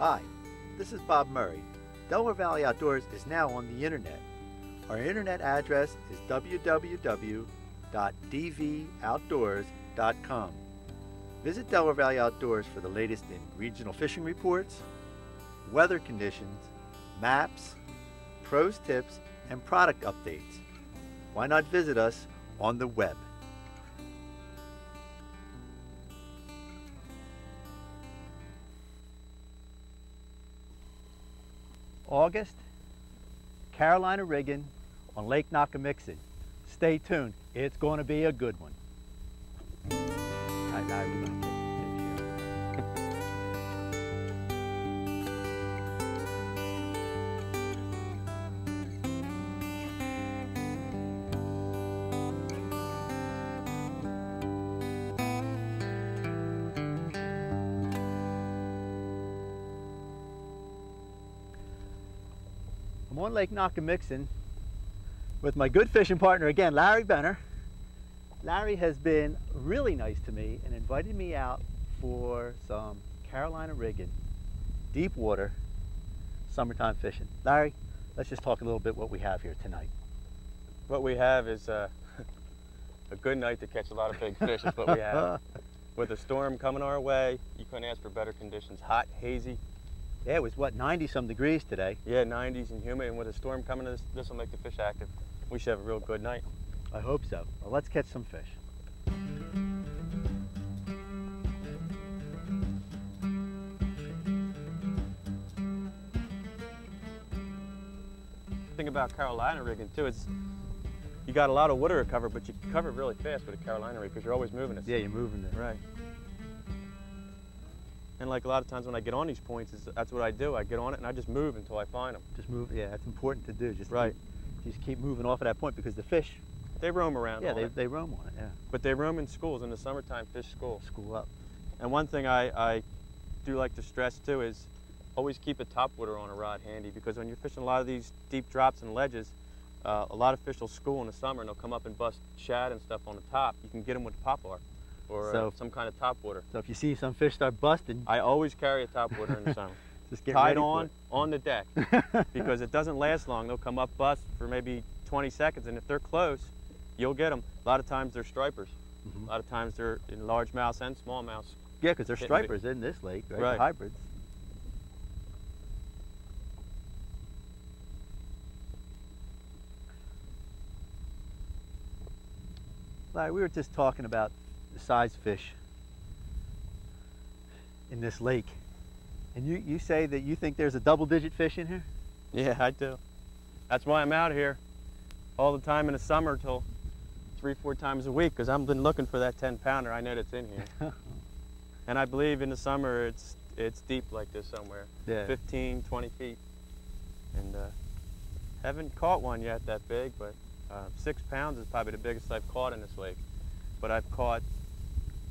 Hi, this is Bob Murray. Delaware Valley Outdoors is now on the internet. Our internet address is www.dvoutdoors.com. Visit Delaware Valley Outdoors for the latest in regional fishing reports, weather conditions, maps, pros tips, and product updates. Why not visit us on the web? August, Carolina rigging on Lake Nockamixon. Stay tuned, it's going to be a good one. I'm on Lake Nockamixon with my good fishing partner again, Larry Benner. Larry has been really nice to me and invited me out for some Carolina rigging, deep water, summertime fishing. Larry, let's just talk a little bit what we have here tonight. What we have is a good night to catch a lot of big fish is what we have. With a storm coming our way, you couldn't ask for better conditions. Hot, hazy. Yeah, it was what, 90-some degrees today? Yeah, 90s and humid, and with a storm coming, this will make the fish active. We should have a real good night. I hope so. Well, let's catch some fish. The thing about Carolina rigging too is you got a lot of water to cover, but you can cover it really fast with a Carolina rig because you're always moving it. Yeah, you're moving it. Right. And like a lot of times when I get on these points, that's what I do. I get on it and I just move until I find them. Just move, yeah, that's important to do. Just right. Just keep moving off of that point because the fish, they roam around. Yeah, they roam on it, yeah. But they roam in schools. In the summertime, fish school. School up. And one thing I do like to stress too is always keep a topwater on a rod handy, because when you're fishing a lot of these deep drops and ledges, a lot of fish will school in the summer and they'll come up and bust shad and stuff on the top. You can get them with poplar or some kind of topwater. So if you see some fish start busting, I always carry a topwater in the summer. Just get tied ready on the deck, because it doesn't last long. They'll come up, bust for maybe 20 seconds, and if they're close, you'll get them. A lot of times they're stripers. A lot of times they're in largemouths and smallmouths. Yeah, because they're stripers in this lake, right? Right. The hybrids. Larry, we were just talking about the size fish in this lake. And you say that you think there's a double-digit fish in here? Yeah, I do. That's why I'm out here all the time in the summer till 3-4 times a week, because I've been looking for that 10-pounder. I know that's in here. And I believe in the summer it's deep like this somewhere. Yeah. 15, 20 feet. And haven't caught one yet that big, but 6 pounds is probably the biggest I've caught in this lake. But I've caught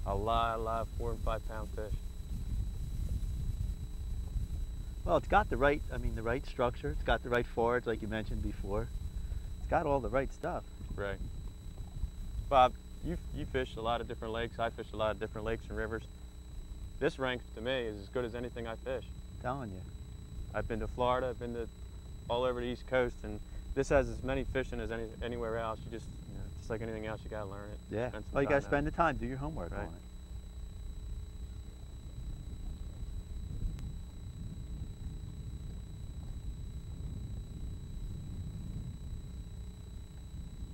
a lot of 4 and 5 pound fish. Well, it's got the right, the right structure. It's got the right forage, like you mentioned before. It's got all the right stuff. Right. Bob, you fish a lot of different lakes. I fish a lot of different lakes and rivers. This ranks to me is as good as anything I fish. I'm telling you. I've been to Florida. I've been to all over the East Coast, and this has as many fishing as anywhere else. You just like anything else, you gotta learn it. Yeah. Well, you gotta spend the time, do your homework on it.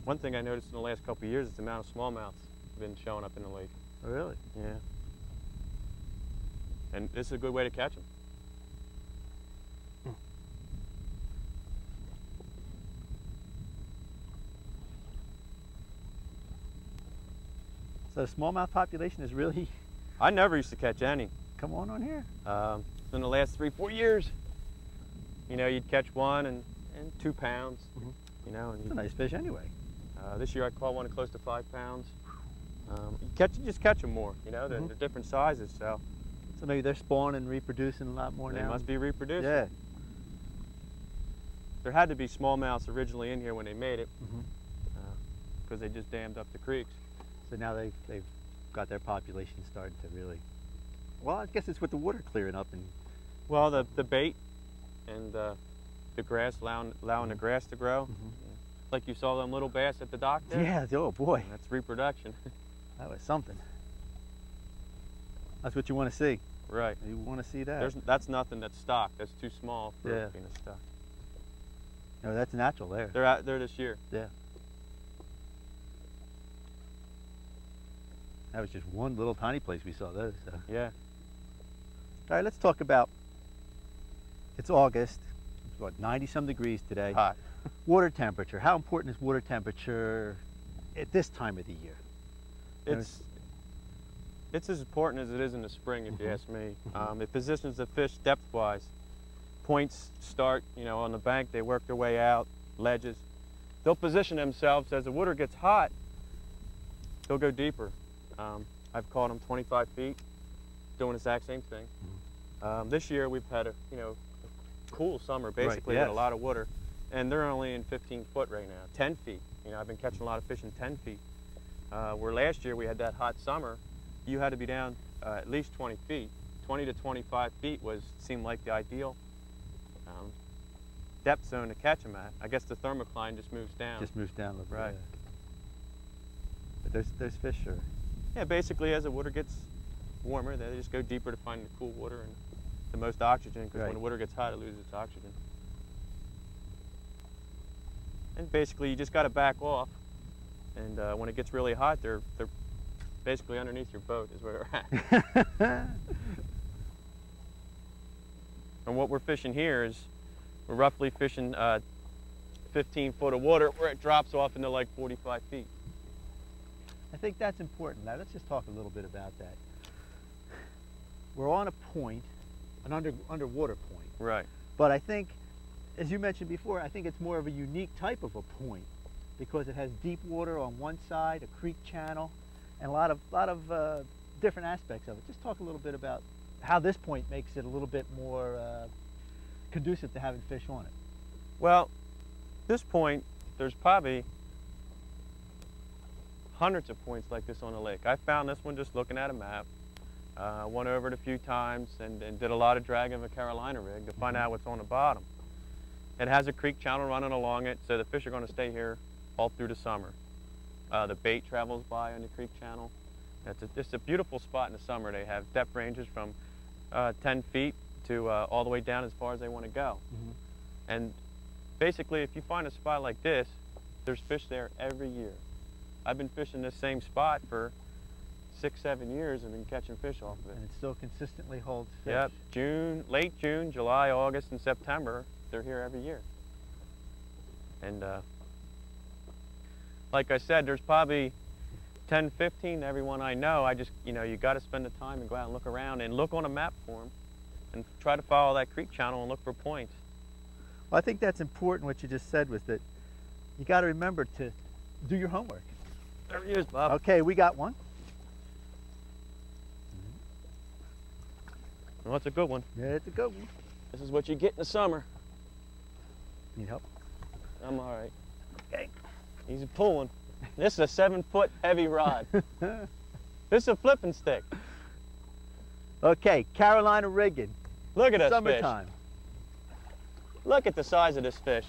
One thing I noticed in the last couple of years is the amount of smallmouths have been showing up in the lake. Oh, really? Yeah. And this is a good way to catch them. So the smallmouth population is really... I never used to catch any. Come on here. In the last 3-4 years, you'd catch one and 2 pounds. And it's a nice fish anyway. This year I caught one close to 5 pounds. You just catch them more, they're different sizes. So maybe they're spawning and reproducing a lot more now. They must be reproducing. Yeah. There had to be smallmouths originally in here when they made it, because they just dammed up the creeks. So now they've got their population starting to really, well, I guess it's with the water clearing up and Well, the bait and the grass, allowing the grass to grow. Like you saw them little bass at the dock there? Yeah, oh boy. That's reproduction. That was something. That's what you want to see. Right. You want to see that. That's nothing that's stock. That's too small for being a stock. No, that's natural there. They're out there this year. Yeah. That was just one little tiny place we saw those. So. Yeah. All right, let's talk about, it's August, it's what, 90-some degrees today. Hot. Water temperature. How important is water temperature at this time of the year? It's as important as it is in the spring, if you ask me. It positions the fish depth-wise. Points start, on the bank, they work their way out, ledges. They'll position themselves as the water gets hot, they'll go deeper. I've caught them 25 feet, doing the exact same thing. This year we've had a cool summer, basically, with a lot of water, and they're only in 15 foot right now, 10 feet. I've been catching a lot of fish in 10 feet. Where last year we had that hot summer, you had to be down at least 20 feet. 20 to 25 feet seemed like the ideal depth zone to catch them at. I guess the thermocline just moves down. Just moves down a little bit. Right. But those fish are... Yeah, basically as the water gets warmer, they just go deeper to find the cool water and the most oxygen, because when the water gets hot, it loses its oxygen. And basically you just got to back off, and when it gets really hot, they're basically underneath your boat is where they're at. And what we're fishing here is we're roughly fishing 15 foot of water where it drops off into like 45 feet. I think that's important. Now let's just talk a little bit about that. We're on a point, an underwater point. Right. But I think, as you mentioned before, I think it's more of a unique type of a point because it has deep water on one side, a creek channel, and a lot of different aspects of it. Just talk a little bit about how this point makes it a little bit more conducive to having fish on it. Well, this point, there's probably hundreds of points like this on the lake. I found this one just looking at a map. Went over it a few times and did a lot of dragging of a Carolina rig to find out what's on the bottom. It has a creek channel running along it, so the fish are going to stay here all through the summer. The bait travels by on the creek channel. It's a beautiful spot in the summer. They have depth ranges from 10 feet to all the way down as far as they want to go. And basically, if you find a spot like this, there's fish there every year. I've been fishing this same spot for 6, 7 years and been catching fish off of it. And it still consistently holds fish. Yep, late June, July, August, and September, they're here every year. And like I said, there's probably 10, 15 everyone I know. You got to spend the time and go out and look around and look on a map for them and try to follow that creek channel and look for points. Well, I think that's important. What you just said was that you got to remember to do your homework. There he is, Bob. Okay, we got one. Well, it's a good one. Yeah, it's a good one. This is what you get in the summer. Need help? I'm all right. Okay. He's pulling. This is a 7-foot heavy rod. This is a flipping stick. Okay, Carolina rigging. Look at this Summertime. fish. Look at the size of this fish.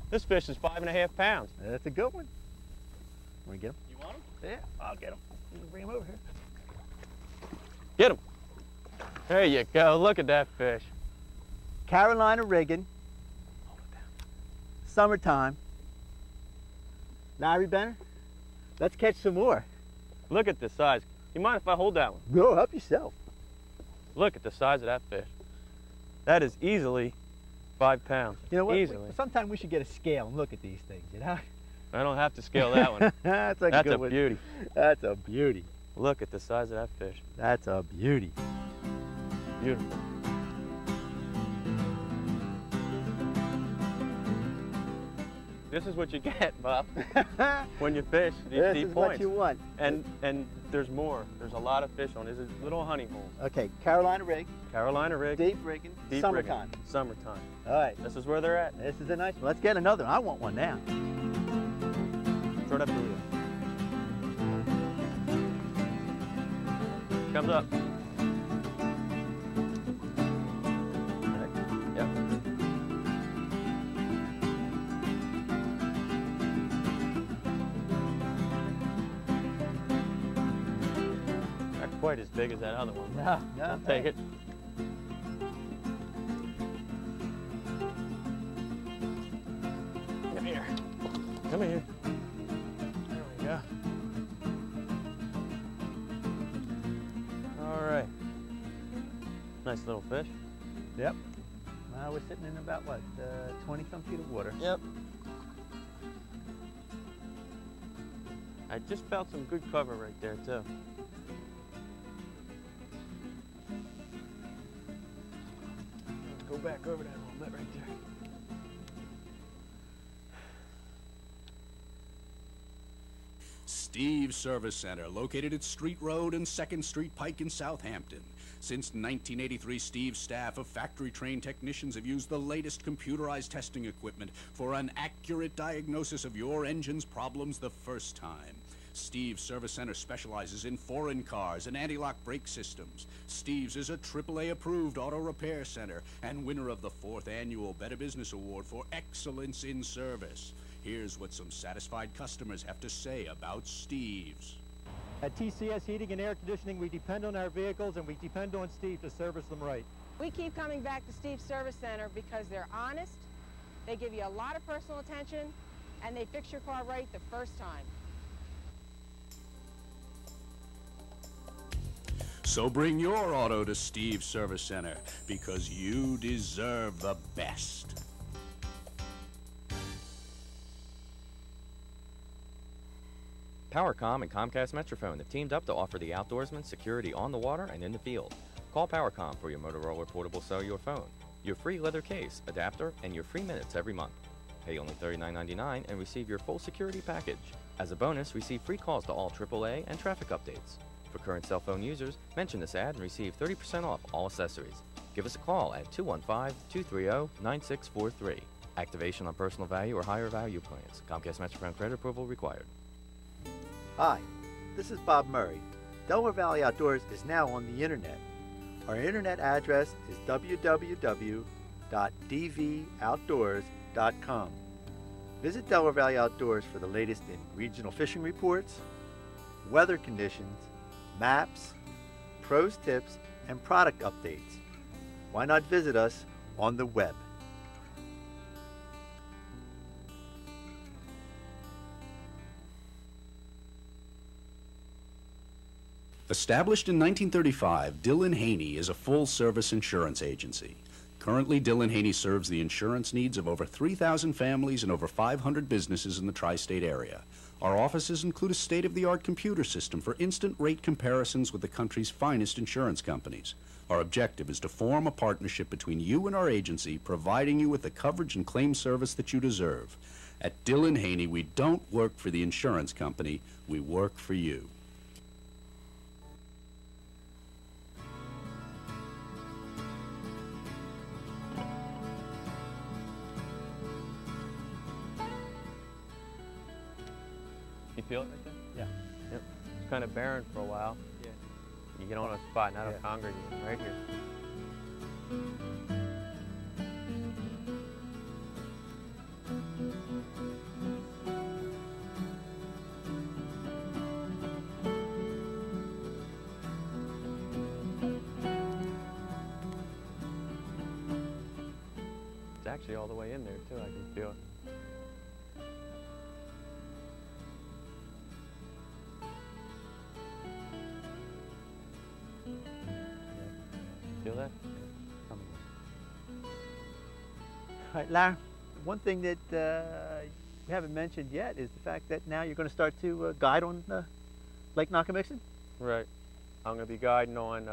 This fish is 5.5 pounds. That's a good one. Want to get him? You want him? Yeah, I'll get him. Bring him over here. Get him. There you go. Look at that fish. Carolina rigging. Hold it down. Summertime. Larry Benner, let's catch some more. Look at the size. You mind if I hold that one? Go help yourself. Look at the size of that fish. That is easily 5 pounds. You know what? Easily. Sometime we should get a scale and look at these things, you know? I don't have to scale that one. That's That's good a one. beauty. That's a beauty. Look at the size of that fish. That's a beauty. Beautiful. This is what you get, Bob, when you fish these This deep is points. what you want. And there's more. There's a lot of fish on these little honey holes. Okay, Carolina rig, Carolina rig. deep rigging, Deep summertime. rigging, summertime. All right, This is where they're at. this is a nice one. Let's get another one. I want one now. Throw it up the wheel. Comes up. quite as big as that other one. No, no. I'll take it. Come here. Come here. There we go. All right. Nice little fish. Yep. Now we're sitting in about, what, 20-some feet of water. Yep. I just felt some good cover right there, too. Let's go back over that a little bit right there. Steve's Service Center, located at Street Road and 2nd Street Pike in Southampton. Since 1983, Steve's staff of factory-trained technicians have used the latest computerized testing equipment for an accurate diagnosis of your engine's problems the first time. Steve's Service Center specializes in foreign cars and anti-lock brake systems. Steve's is a AAA-approved auto repair center and winner of the 4th Annual Better Business Award for Excellence in Service. Here's what some satisfied customers have to say about Steve's. At TCS Heating and Air Conditioning, we depend on our vehicles and we depend on Steve to service them right. We keep coming back to Steve's Service Center because they're honest, they give you a lot of personal attention, and they fix your car right the first time. So bring your auto to Steve's Service Center because you deserve the best. PowerCom and Comcast Metrophone have teamed up to offer the outdoorsman security on the water and in the field. Call PowerCom for your Motorola portable cellular phone, your free leather case, adapter, and your free minutes every month. Pay only $39.99 and receive your full security package. As a bonus, receive free calls to all AAA and traffic updates. For current cell phone users, mention this ad and receive 30% off all accessories. Give us a call at 215-230-9643. Activation on personal value or higher value plans. Comcast Metrophone credit approval required. Hi, this is Bob Murray. Delaware Valley Outdoors is now on the internet. Our internet address is www.dvoutdoors.com. Visit Delaware Valley Outdoors for the latest in regional fishing reports, weather conditions, maps, pros tips, and product updates. Why not visit us on the web? Established in 1935, Dillon Haney is a full-service insurance agency. Currently, Dillon Haney serves the insurance needs of over 3,000 families and over 500 businesses in the tri-state area. Our offices include a state-of-the-art computer system for instant rate comparisons with the country's finest insurance companies. Our objective is to form a partnership between you and our agency, providing you with the coverage and claim service that you deserve. At Dillon Haney, we don't work for the insurance company, we work for you. You feel it right there? Yeah. Yep. It's kind of barren for a while. Yeah. You get on a spot, not Yeah. a congregation, right here. It's actually all the way in there too, I can feel it. Feel that? All right, Larry, one thing that we haven't mentioned yet is the fact that now you're going to start to guide on Lake Nockamixon? Right. I'm going to be guiding on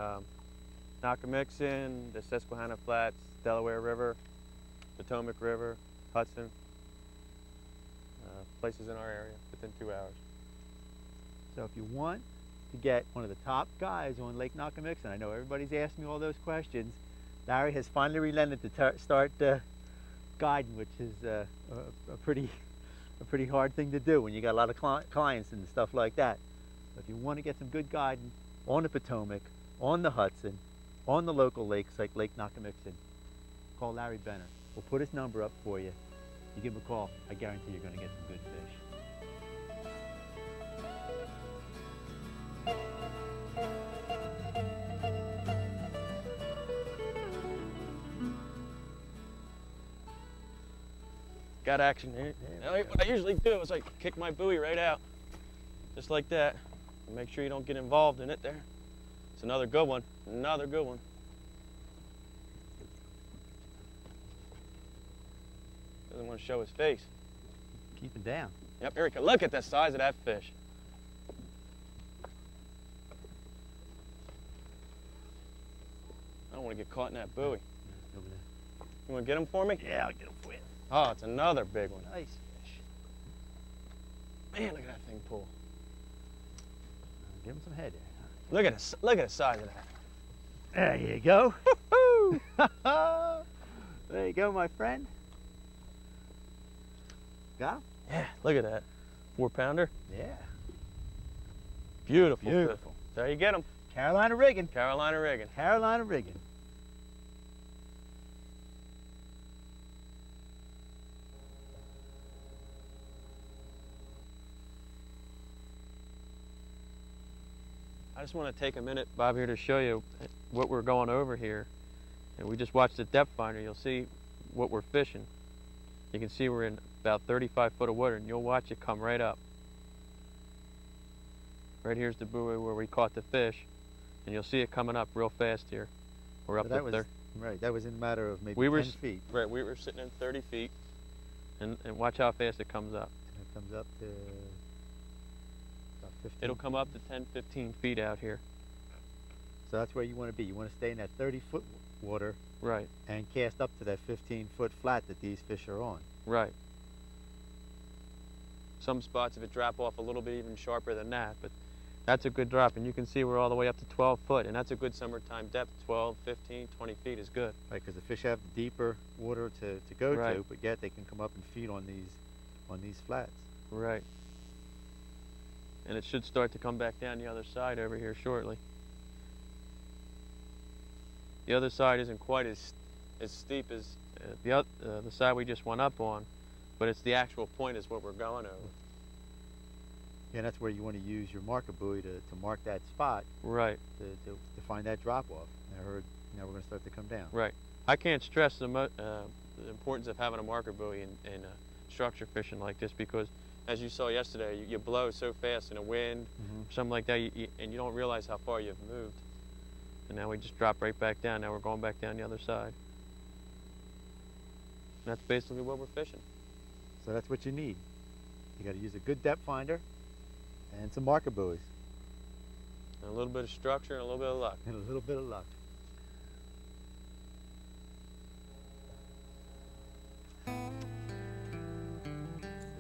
Nockamixon, the Susquehanna Flats, Delaware River, Potomac River, Hudson, places in our area within 2 hours. So if you want to get one of the top guys on Lake Nockamixon, I know everybody's asked me all those questions, Larry has finally relented to start guiding, which is a pretty hard thing to do when you got a lot of clients and stuff like that. So if you want to get some good guiding on the Potomac, on the Hudson, on the local lakes like Lake Nockamixon, call Larry Benner. We'll put his number up for you. You give him a call, I guarantee you're going to get some good fish. got action here. What I usually do is I kick my buoy right out, just like that. And make sure you don't get involved in it there. It's another good one, another good one. Doesn't want to show his face. Keep it down. Yep, here we go. Look at the size of that fish. I don't want to get caught in that buoy. Over there. You want to get him for me? Yeah, I'll get him for you. Oh, it's another big one. Nice fish. Man, look at that thing pull. Give him some head there. Look at the size of that. There you go. There you go, my friend. Got him? Yeah, look at that. 4-pounder. Yeah. Beautiful. Beautiful. There you get them. Carolina rigging. Carolina rigging. Carolina rigging. I just want to take a minute, Bob, here to show you what we're going over here. And we just watched the depth finder. You'll see what we're fishing. You can see we're in about 35 foot of water, and you'll watch it come right up. Right here's the buoy where we caught the fish, and you'll see it coming up real fast here. We're up there. Right, that was in a matter of maybe we 10 feet. Right, we were sitting in 30 feet, and watch how fast it comes up. And it comes up to about 15. It'll come up to 10, 15 feet out here. So that's where you want to be. You want to stay in that 30-foot water. Right. And cast up to that 15-foot flat that these fish are on. Right. Some spots, if it drop off a little bit even sharper than that, but that's a good drop. And you can see we're all the way up to 12 foot, and that's a good summertime depth. 12, 15, 20 feet is good. Right, because the fish have deeper water to go Right. to, but yet they can come up and feed on these flats. Right. And it should start to come back down the other side over here shortly. The other side isn't quite as steep as the side we just went up on, but it's the actual point is what we're going over. Yeah, and that's where you want to use your marker buoy to mark that spot. Right. To find that drop off. And I heard now we're going to start to come down. Right. I can't stress the importance of having a marker buoy in structure fishing like this, because as you saw yesterday, you blow so fast in a wind, or something like that, and you don't realize how far you've moved. And now we just drop right back down. Now we're going back down the other side. And that's basically what we're fishing. So that's what you need. You got to use a good depth finder and some marker buoys. And a little bit of structure and a little bit of luck. And a little bit of luck. The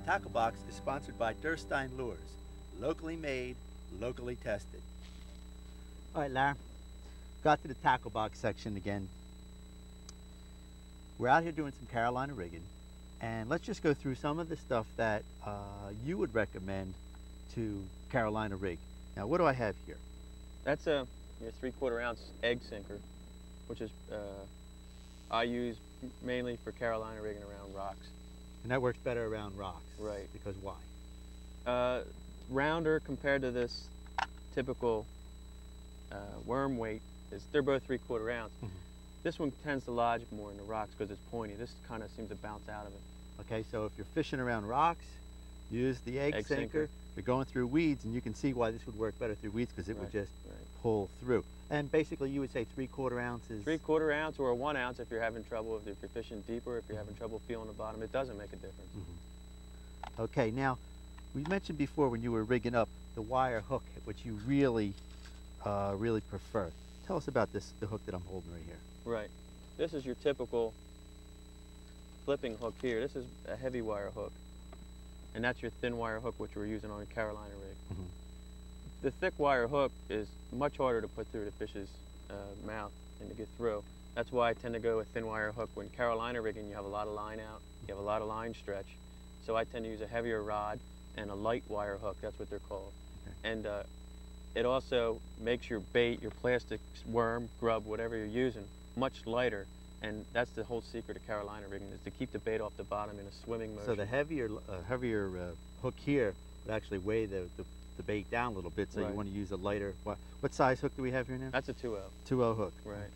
Tackle Box is sponsored by Durstein Lures. Locally made, locally tested. All right, Lara. Got to the Tackle Box section again. We're out here doing some Carolina rigging. And let's just go through some of the stuff that you would recommend to Carolina rig. Now, what do I have here? That's your 3/4 ounce egg sinker, which is I use mainly for Carolina rigging around rocks. And that works better around rocks. Right. Because why? Rounder compared to this typical worm weight. They're both 3/4 ounce. This one tends to lodge more in the rocks because it's pointy. This kind of seems to bounce out of it. Okay, so if you're fishing around rocks, use the egg sinker. If you're going through weeds, and you can see why this would work better through weeds, because it would just pull through. And basically you would say 3/4 ounces. 3/4 ounce or a 1 ounce if you're having trouble, if you're fishing deeper, if you're having trouble feeling the bottom. It doesn't make a difference. Okay, now we mentioned before when you were rigging up the wire hook, which you really prefer. Tell us about the hook that I'm holding right here. Right. This is your typical flipping hook here. This is a heavy wire hook. And that's your thin wire hook, which we're using on a Carolina rig. The thick wire hook is much harder to put through the fish's mouth and to get through. That's why I tend to go with thin wire hook. When Carolina rigging, you have a lot of line out, you have a lot of line stretch. So I tend to use a heavier rod and a light wire hook. That's what they're called. And it also makes your bait, your plastic worm, grub, whatever you're using, much lighter. And that's the whole secret of Carolina rigging, is to keep the bait off the bottom in a swimming motion. So the heavier hook here would actually weigh the bait down a little bit, so you want to use a lighter. What size hook do we have here now? That's a 2/0. 2/0 hook. Right. Okay.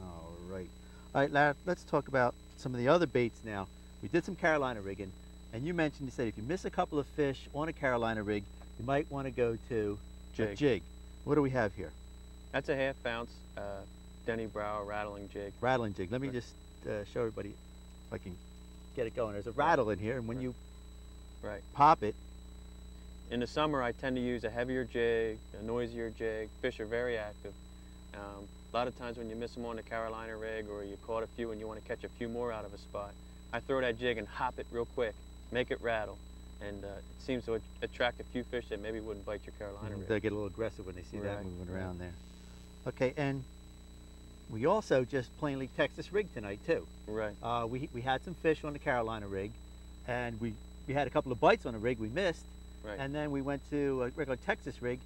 All right. All right, Larry, let's talk about some of the other baits now. we did some Carolina rigging, and you mentioned, you said if you miss a couple of fish on a Carolina rig, you might want to go to a jig. What do we have here? That's a half-ounce Denny Brower rattling jig. Rattling jig. Let me just show everybody if I can get it going. There's a rattle in here, and when you pop it. In the summer, I tend to use a heavier jig, a noisier jig. Fish are very active. A lot of times when you miss them on the Carolina rig, or you caught a few and you want to catch a few more out of a spot, I throw that jig and hop it real quick, make it rattle, and it seems to attract a few fish that maybe wouldn't bite your Carolina rig. They get a little aggressive when they see that moving around there. Okay, and we also just plainly Texas rig tonight too. Right. We had some fish on the Carolina rig, and we had a couple of bites on the rig we missed, and then we went to a regular Texas rig,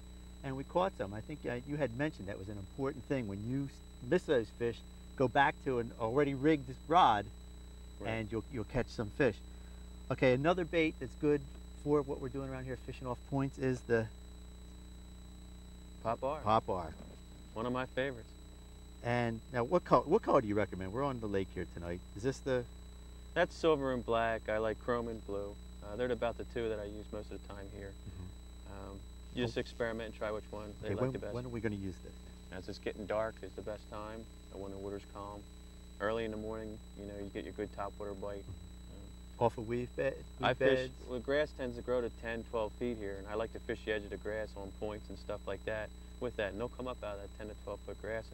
and we caught some. I think you had mentioned that was an important thing. When you miss those fish, go back to an already rigged rod, and you'll catch some fish. Okay, another bait that's good for what we're doing around here, fishing off points, is the Pop R. Pop R. One of my favorites. And now, what color do you recommend? We're on the lake here tonight. Is this the? That's silver and black. I like chrome and blue. They're about the two that I use most of the time here. You just experiment and try which one they like the best. When are we going to use this? As it's getting dark is the best time, and when the water's calm. Early in the morning, you know, you get your good topwater bite. Off of weave beds? Well, grass tends to grow to 10, 12 feet here, and I like to fish the edge of the grass on points and stuff like that with that, and they'll come up out of that 10 to 12 foot grass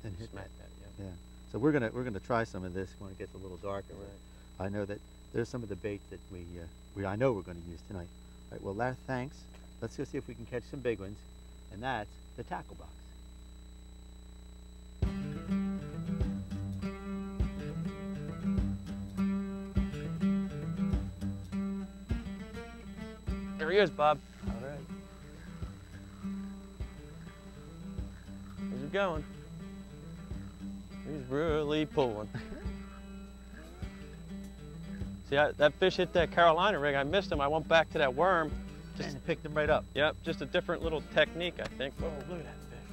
and hit smack that. Yeah. So we're gonna try some of this when it gets a little darker. I know that there's some of the baits that I know we're going to use tonight. All right. Well, Larry, thanks. Let's go see if we can catch some big ones, and that's the tackle box. There he is, Bob. All right. Where's he going? He's really pulling. See, that fish hit that Carolina rig. I missed him. I went back to that worm. And picked him right up. Yep, just a different little technique, I think. Oh, look at that fish.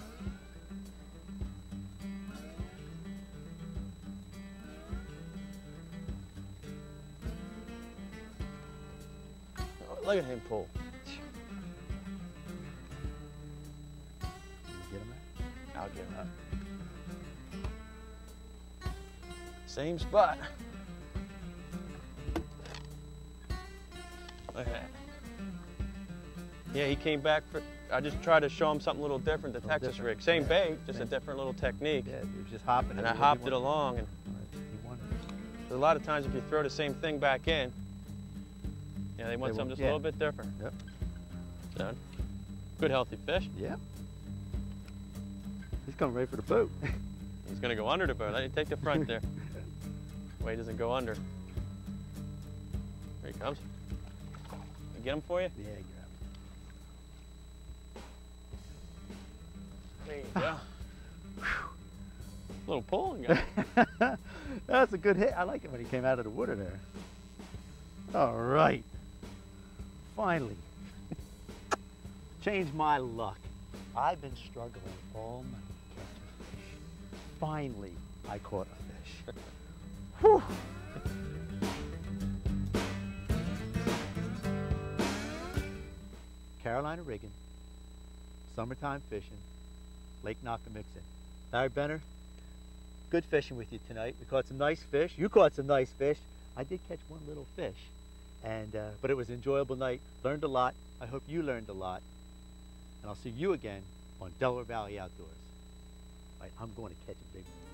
Oh, look at him pull. Get him out? I'll get him up. Same spot. Look at that. Yeah, he came back for, I just tried to show him something a little different, the Texas rig. Same bait, just a different little technique. Yeah, it was just hopping. And I hopped it along. And he won. a lot of times if you throw the same thing back in, yeah, they want something just a little bit different. Yep. So, good healthy fish. Yep. He's coming right for the boat. He's going to go under the boat. Let me take the front there. Way he doesn't go under. Here he comes. I get him for you? Yeah, grab him. There you go. Little pulling guy. That's a good hit. I like it when he came out of the water there. All right. Finally. Changed my luck. I've been struggling all night to catch a fish. Finally, I caught a fish. Whew. Carolina rigging, summertime fishing, Lake Nockamixon. Larry Benner, good fishing with you tonight. We caught some nice fish. You caught some nice fish. I did catch one little fish, but it was an enjoyable night. Learned a lot. I hope you learned a lot. And I'll see you again on Delaware Valley Outdoors. All right, I'm going to catch a big one.